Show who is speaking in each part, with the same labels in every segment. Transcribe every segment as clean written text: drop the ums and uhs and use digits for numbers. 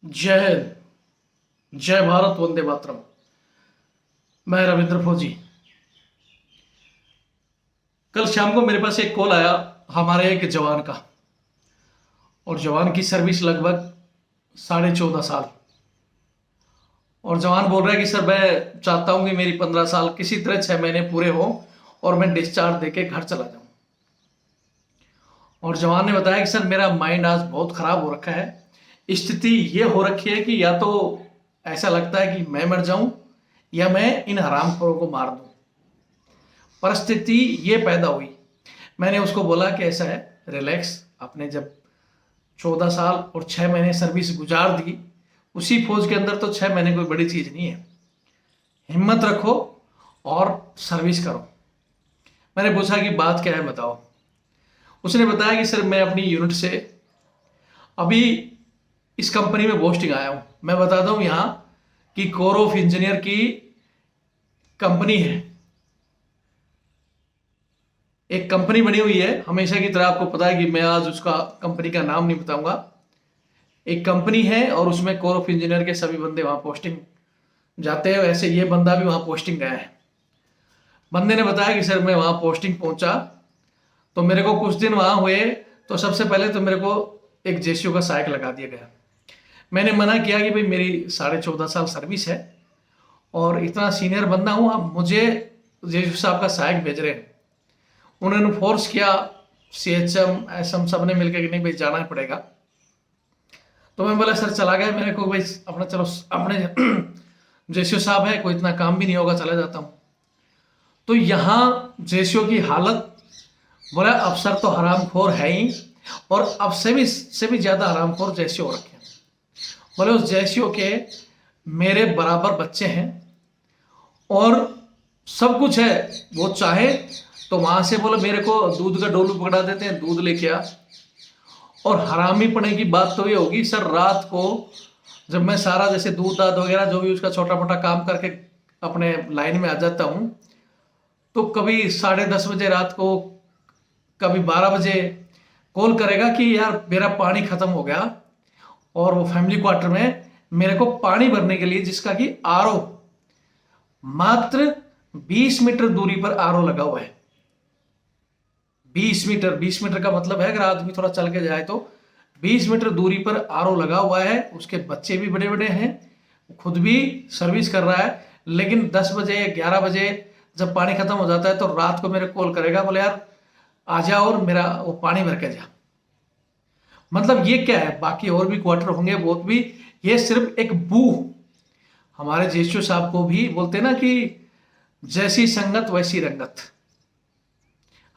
Speaker 1: जय हिंद। जय भारत, वंदे मातरम। मैं रविंद्र फौजी। कल शाम को मेरे पास एक कॉल आया हमारे एक जवान का, और जवान की सर्विस लगभग 14.5 साल। और जवान बोल रहा है कि सर मैं चाहता हूं कि मेरी 15 साल किसी तरह 6 महीने पूरे हों और मैं डिस्चार्ज देके घर चला जाऊं। और जवान ने बताया कि सर मेरा माइंड आज बहुत खराब हो रखा है। स्थिति ये हो रखी है कि या तो ऐसा लगता है कि मैं मर जाऊं या मैं इन हरामखोरों को मार दूं। परिस्थिति ये पैदा हुई। मैंने उसको बोला कि ऐसा है, रिलैक्स। आपने जब 14 साल और 6 महीने सर्विस गुजार दी, उसी फौज के अंदर तो 6 महीने कोई बड़ी चीज नहीं है। हिम्मत रखो और सर्विस करो। मैंने पूछा कि बात क्या है, बताओ। उसने बताया कि सर मैं अपनी यूनिट से अभी इस कंपनी में पोस्टिंग आया हूं। मैं बताता हूं यहां कि कोर ऑफ इंजीनियर की कंपनी है, एक कंपनी बनी हुई है। हमेशा की तरह आपको पता है कि मैं आज उसका कंपनी का नाम नहीं बताऊंगा। एक कंपनी है और उसमें कोर ऑफ इंजीनियर के सभी बंदे वहां पोस्टिंग जाते हैं। वैसे ये बंदा भी वहां पोस्टिंग गया है। बंदे ने बताया कि सर मैं वहां पोस्टिंग पहुंचा तो मेरे को कुछ दिन वहां हुए तो सबसे पहले तो मेरे को एक जेसीओ का सहायक लगा दिया गया। मैंने मना किया कि भाई मेरी 14.5 साल सर्विस है और इतना सीनियर बंदा हूं, आप मुझे जेसीओ साहब का सहायक भेज रहे हैं। उन्होंने फोर्स किया, सीएचएम एसएम सब ने मिलकर कि नहीं भाई जाना ही पड़ेगा। तो मैं बोला सर चला गया, मेरे को भाई अपना चलो अपने जेसीओ साहब है, कोई इतना काम भी नहीं होगा, चला जाता हूँ। तो यहाँ जेसीओ की हालत, बोला अफसर तो हरामखोर है ही, और अब से भी ज्यादा हरामखोर जेसीओ रखे। बोले उस जेसीओ के मेरे बराबर बच्चे हैं और सब कुछ है, वो चाहे तो वहां से बोले मेरे को दूध का डोलू पकड़ा देते हैं, दूध लेके आ। और हरामी पड़े की बात तो ये होगी सर, रात को जब मैं सारा जैसे दूध दाद वगैरह जो भी उसका छोटा मोटा काम करके अपने लाइन में आ जाता हूँ, तो कभी 10:30 बजे रात को, कभी 12 बजे कॉल करेगा कि यार मेरा पानी खत्म हो गया। और वो फैमिली क्वार्टर में मेरे को पानी भरने के लिए, जिसका कि आरओ मात्र 20 मीटर दूरी पर आरओ लगा हुआ है। 20 मीटर का मतलब है अगर आदमी थोड़ा चल के जाए तो 20 मीटर दूरी पर आरओ लगा हुआ है। उसके बच्चे भी बड़े बड़े हैं, खुद भी सर्विस कर रहा है। लेकिन 10 बजे 11 बजे जब पानी खत्म हो जाता है तो रात को मेरे कॉल करेगा, बोले यार आ जा और मेरा वो पानी भर के जा। मतलब ये क्या है, बाकी और भी क्वार्टर होंगे बहुत भी, ये सिर्फ एक बू। हमारे जेशो साहब को भी बोलते ना कि जैसी संगत वैसी रंगत।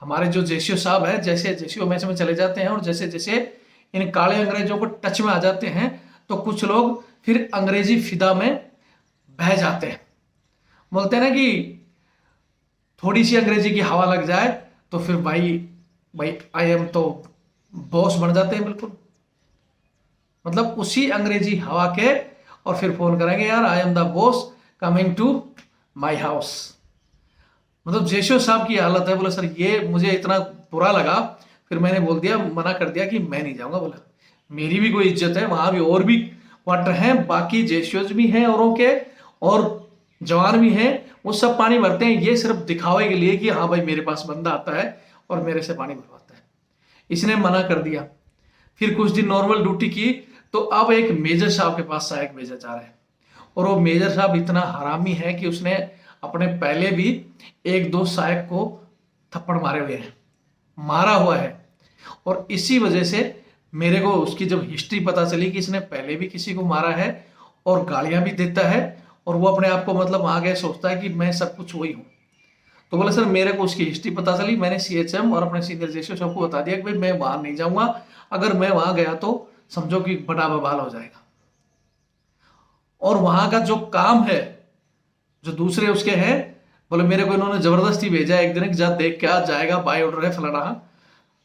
Speaker 1: हमारे जो जेसीओ साहब है, जैसे जेसीओ मैच में चले जाते हैं और जैसे जैसे इन काले अंग्रेजों को टच में आ जाते हैं तो कुछ लोग फिर अंग्रेजी फिदा में बह जाते हैं। बोलते हैं ना कि थोड़ी सी अंग्रेजी की हवा लग जाए तो फिर भाई भाई आई एम तो बॉस बन जाते हैं बिल्कुल। मतलब उसी अंग्रेजी हवा के, और फिर फोन करेंगे यार I am the boss coming to my house. मतलब जेशो साहब की हालत है। बोला सर ये मुझे इतना बुरा लगा, फिर मैंने बोल दिया, मना कर दिया कि मैं नहीं जाऊंगा। बोला मेरी भी कोई इज्जत है, वहां भी और भी क्वार्टर हैं, बाकी जेशियोज भी हैं औरों के, और जवान भी हैं, वो सब पानी भरते हैं। ये सिर्फ दिखावे के लिए कि हाँ भाई मेरे पास बंदा आता है और मेरे से पानी भरवाता है। इसने मना कर दिया। फिर कुछ दिन नॉर्मल ड्यूटी की तो अब एक मेजर साहब के पास सहायक भेजा जा रहा है। और वो मेजर साहब इतना हरामी है कि उसने अपने पहले भी एक दो सहायक को थप्पड़ मारे हुए हैं, मारा हुआ है। और इसी वजह से मेरे को उसकी जब हिस्ट्री पता चली कि इसने पहले भी किसी को मारा है और गालियां भी देता है, और वो अपने आप को मतलब आगे सोचता है कि मैं सब कुछ वही हूं। तो बोला सर मेरे को उसकी हिस्ट्री पता चली, मैंने सीएचएम और अपने सीनियर जेसीओ सबको बता दिया कि भाई मैं वहां नहीं जाऊंगा, अगर मैं वहां गया तो समझो कि बड़ा बवाल हो जाएगा। और वहां का जो काम है, जो दूसरे उसके हैं, बोले मेरे को इन्होंने जबरदस्ती भेजा एक दिन कि जा देख के आ, जाएगा बाय ऑर्डर है फलाना।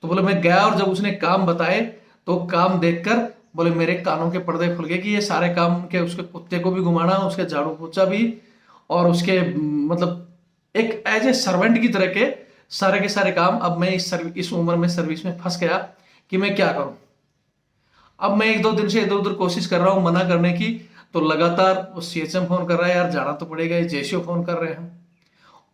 Speaker 1: तो बोले मैं गया और जब उसने काम बताए तो काम देखकर बोले मेरे कानों के पर्दे खुल गए कि ये सारे काम के, उसके कुत्ते को भी घुमाना, उसके झाड़ू पोछा भी, और उसके मतलब एक एज ए सर्वेंट की तरह के सारे काम। अब मैं इस उम्र में सर्विस में फंस गया कि मैं क्या करूं। अब मैं 1-2 दिन से इधर उधर कोशिश कर रहा हूँ मना करने की, तो लगातार वो सीएचएम फोन कर रहा है, यार जाना तो पड़ेगा, ये जेसीओ फोन कर रहे हैं।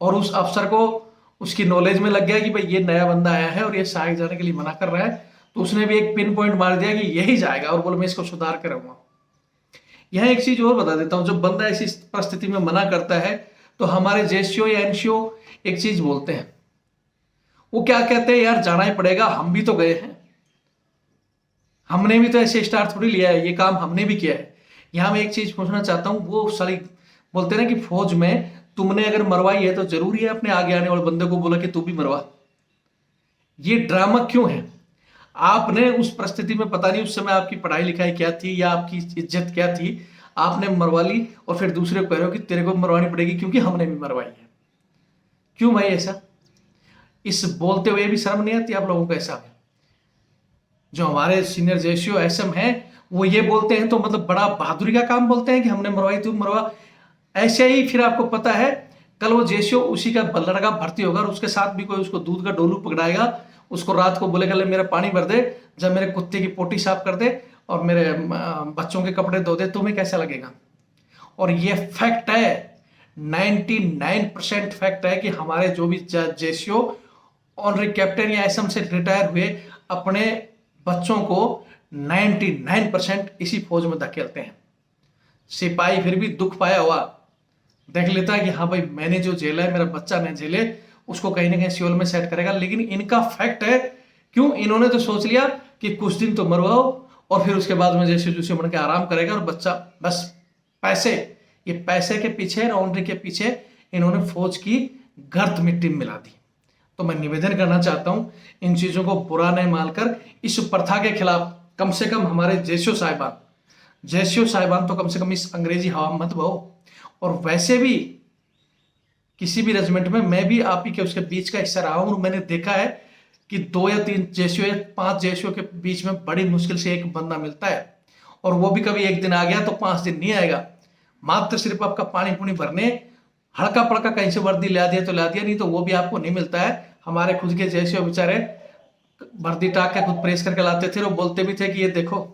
Speaker 1: और उस अफसर को उसकी नॉलेज में लग गया कि भाई ये नया बंदा आया है और ये सहायक जाने के लिए मना कर रहा है, तो उसने भी एक पिन पॉइंट मार दिया कि यही जाएगा, और बोले मैं इसको सुधार के रहूंगा। यहाँ एक चीज और बता देता हूँ, जब बंदा ऐसी परिस्थिति में मना करता है तो हमारे जेसीओ या एनसीओ एक चीज बोलते हैं, वो क्या कहते हैं, यार जाना ही पड़ेगा, हम भी तो गए हैं, हमने भी तो ऐसे स्टार थोड़ी लिया है, ये काम हमने भी किया है। यहाँ मैं एक चीज पूछना चाहता हूँ, वो सारी बोलते हैं ना कि फौज में तुमने अगर मरवाई है तो जरूरी है अपने आगे आने वाले बंदे को बोला कि तू भी मरवा। ये ड्रामा क्यों है? आपने उस परिस्थिति में, पता नहीं उस समय आपकी पढ़ाई लिखाई क्या थी या आपकी इज्जत क्या थी, आपने मरवा ली और फिर दूसरे को कह रहे हो कि तेरे को मरवानी पड़ेगी क्योंकि हमने भी मरवाई है। क्यों भाई ऐसा? इस बोलते हुए भी शर्म नहीं आती आप लोगों को? ऐसा जो हमारे सीनियर जेसीओ एसएम हैं वो ये बोलते हैं तो मतलब बड़ा बहादुरी का काम बोलते हैं कि हमने मरवाई, तू मरवा। ऐसे ही फिर आपको पता है कल वो जेसीओ उसी का लड़का भर्ती होगा और उसके साथ भी कोई उसको दूध का डोलू पकड़ाएगा, उसको रात को बोलेगा ले मेरा पानी भर दे, जब मेरे कुत्ते की पोटी साफ कर दे और मेरे बच्चों के कपड़े धो दे, तुम्हें कैसा लगेगा? और ये फैक्ट है, 99% फैक्ट है कि हमारे जो भी जेसीओ ऑनरी कैप्टन या एसएम से रिटायर हुए अपने बच्चों को 99% इसी फौज में धकेलते हैं। सिपाही फिर भी दुख पाया हुआ देख लेता है कि हाँ भाई मैंने जो झेला है मेरा बच्चा नहीं झेले, उसको कहीं ना कहीं सियोल में सेट करेगा। लेकिन इनका फैक्ट है, क्यों? इन्होंने तो सोच लिया कि कुछ दिन तो मरवाओ और फिर उसके बाद में जैसे जैसे बन के आराम करेगा और बच्चा बस पैसे, ये पैसे के पीछे, ऑनरी के पीछे इन्होंने फौज की गर्द मिट्टी में मिला दी। तो मैं निवेदन करना चाहता हूं, इन चीजों को बुरा नहीं मानकर इस प्रथा के खिलाफ कम से कम हमारे जेसीओ साहिबान तो कम से कम इस अंग्रेजी हवा मत बहो। और वैसे भी किसी भी रेजिमेंट में मैं भी आप ही के उसके बीच का हिस्सा रहा हूं, मैंने देखा है कि 2 या 3 जेसीओ या 5 जेसीओ के बीच में बड़ी मुश्किल से एक बंदा मिलता है, और वो भी कभी एक दिन आ गया तो 5 दिन नहीं आएगा। मात्र सिर्फ आपका पानी पुनी भरने हल्का पड़का कहीं से वर्दी ला दिया तो ला दिया, नहीं तो वो भी आपको नहीं मिलता है। हमारे खुद के जेसीओ बेचारे वर्दी टाक के खुद प्रेस करके लाते थे, वो बोलते भी थे कि ये देखो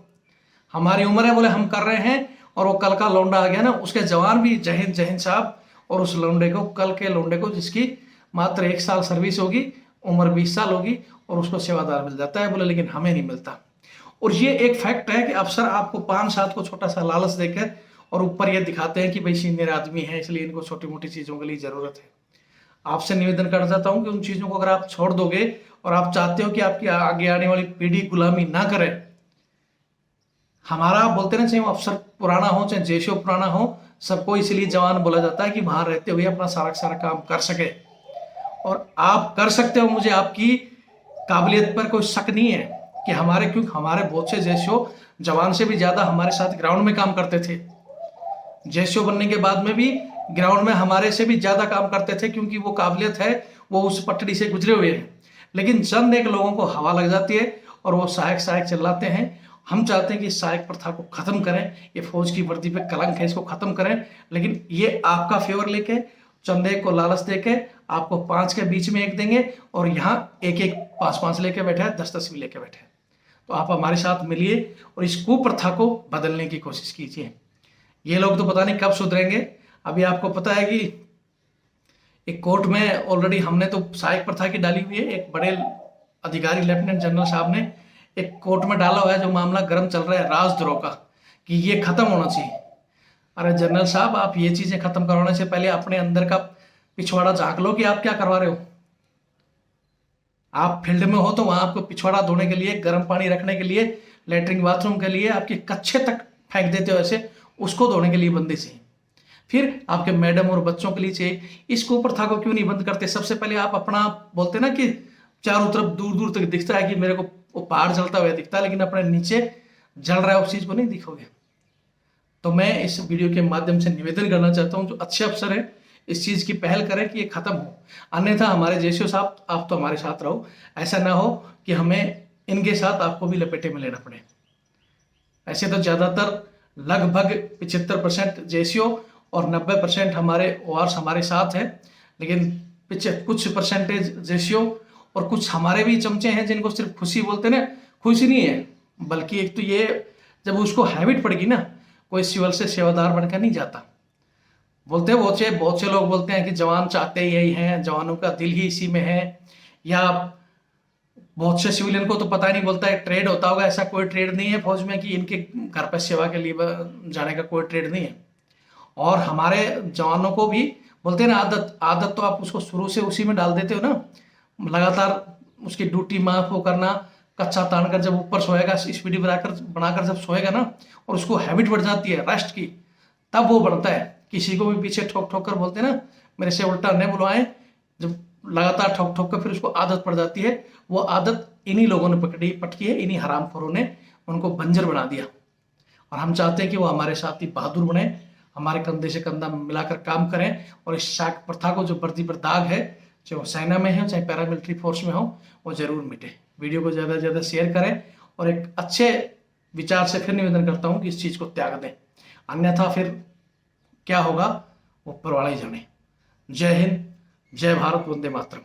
Speaker 1: हमारी उम्र है, बोले हम कर रहे हैं। और वो कल का लौंडा आ गया ना, उसके जवान भी जय हिंद साहब, और उस लौंडे को, कल के लौंडे को जिसकी मात्र 1 साल सर्विस होगी, उम्र 20 साल होगी, और उसको सेवादार मिल जाता है, बोले लेकिन हमें नहीं मिलता। और ये एक फैक्ट है कि अफसर आपको 5-7 को छोटा सा लालच देकर और ऊपर ये दिखाते हैं कि भाई सीनियर आदमी है इसलिए इनको छोटी मोटी चीजों के लिए जरूरत है। आपसे निवेदन कर जाता हूं कि उन चीजों को अगर आप छोड़ दोगे और आप चाहते हो कि आपकी आगे आने वाली पीढ़ी गुलामी ना करे, हमारा बोलते ना, चाहे वो अफसर पुराना हो चाहे जेसीओ पुराना हो, सबको इसलिए जवान बोला जाता है कि वहां रहते हुए अपना सारा काम कर सके। और आप कर सकते हो, मुझे आपकी काबिलियत पर कोई शक नहीं है कि क्योंकि हमारे बहुत से जेसीओ जवान से भी ज्यादा हमारे साथ ग्राउंड में काम करते थे। जेसीओ बनने के बाद में भी ग्राउंड में हमारे से भी ज्यादा काम करते थे, क्योंकि वो काबिलियत है, वो उस पटड़ी से गुजरे हुए हैं। लेकिन चंद एक लोगों को हवा लग जाती है और वो सहायक चिल्लाते हैं। हम चाहते हैं कि सहायक प्रथा को खत्म करें, ये फौज की वर्दी पे कलंक है, इसको खत्म करें। लेकिन ये आपका फेवर लेके, चंदे को लालच देके आपको 5 के बीच में 1 देंगे, और यहाँ 1-1 5-5 लेके बैठे हैं, 10-10 भी लेके बैठे हैं। तो आप हमारे साथ मिलिए और इस कुप्रथा को बदलने की कोशिश कीजिए। ये लोग तो पता नहीं कब सुधरेंगे। अभी आपको पता है कि एक कोर्ट में ऑलरेडी हमने तो सहायक प्रथा की डाली हुई है, एक बड़े अधिकारी लेफ्टिनेंट जनरल साहब ने एक कोर्ट में डाला हुआ है, जो मामला गर्म चल रहा है राजद्रोह का, कि ये खत्म होना चाहिए। अरे जनरल साहब, आप ये चीजें खत्म करवाने से पहले अपने अंदर का पिछवाड़ा झांक लो कि आप क्या करवा रहे हो। आप फील्ड में हो तो वहां आपको पिछवाड़ा धोने के लिए, गर्म पानी रखने के लिए, लेटरिन बाथरूम के लिए आपके कच्छे तक फेंक देते हो ऐसे, उसको धोने के लिए बंदे चाहिए। फिर आपके मैडम और बच्चों के लिए चाहिए। इस कुप्रथा को क्यों नहीं बंद करते? सबसे पहले आप अपना, बोलते ना कि चारों तरफ दूर दूर तक दिखता है कि मेरे को वो पहाड़ जलता हुआ दिखता है, लेकिन अपने नीचे जल रहा है उस चीज को नहीं दिखोगे। तो मैं इस वीडियो के माध्यम से निवेदन करना चाहता हूं, जो अच्छे अफसर है इस चीज की पहल करें कि ये खत्म हो। अन्यथा हमारे जेसीओ साहब, आप तो हमारे साथ रहो, ऐसा ना हो कि हमें इनके साथ आपको भी लपेटे में लेना पड़े। ऐसे तो ज्यादातर लगभग 75% जेसीओ और 90% हमारे ओआरस हमारे साथ है, लेकिन कुछ परसेंटेज जेसीओ और कुछ हमारे भी चमचे हैं जिनको सिर्फ खुशी बोलते ना, खुशी नहीं है, बल्कि एक तो ये जब उसको हैबिट पड़ेगी ना, कोई सिविल से सेवादार बनकर नहीं जाता। बोलते हैं बहुत से लोग बोलते हैं कि जवान चाहते ही यही हैं, जवानों का दिल ही इसी में है, या बहुत से सिविलियन को तो पता ही नहीं, बोलता है ट्रेड होता होगा। ऐसा कोई ट्रेड नहीं है फौज में कि इनके घर पर सेवा के लिए जाने का कोई ट्रेड नहीं है। और हमारे जवानों को भी बोलते हैं ना, आदत तो आप उसको शुरू से उसी में डाल देते हो ना, लगातार उसकी ड्यूटी माफ वो करना, कच्चा तान कर जब ऊपर सोएगा, स्पीडी बनाकर जब सोएगा ना, और उसको हैबिट बढ़ जाती है रेस्ट की, तब वो बढ़ता है। किसी को भी पीछे ठोक ठोक कर बोलते हैं ना, मेरे से उल्टा न बुलवाएं, जब लगातार ठोक ठोक कर फिर उसको आदत पड़ जाती है। वो आदत इन्हीं लोगों ने पटकी है, इन्हीं हरामखोरों ने उनको बंजर बना दिया। और हम चाहते हैं कि वो हमारे साथी बहादुर बने, हमारे कंधे से कंधा मिलाकर काम करें, और इस शाक प्रथा को, जो वर्दी पर दाग है, चाहे वो सेना में है चाहे पैरामिलिट्री फोर्स में हो, वो जरूर मिटे। वीडियो को ज़्यादा से ज़्यादा शेयर करें, और एक अच्छे विचार से फिर निवेदन करता हूँ कि इस चीज़ को त्याग दें, अन्यथा फिर क्या होगा वो ऊपर वाला ही जाने। जय हिंद, जय भारत, वंदे मातरम।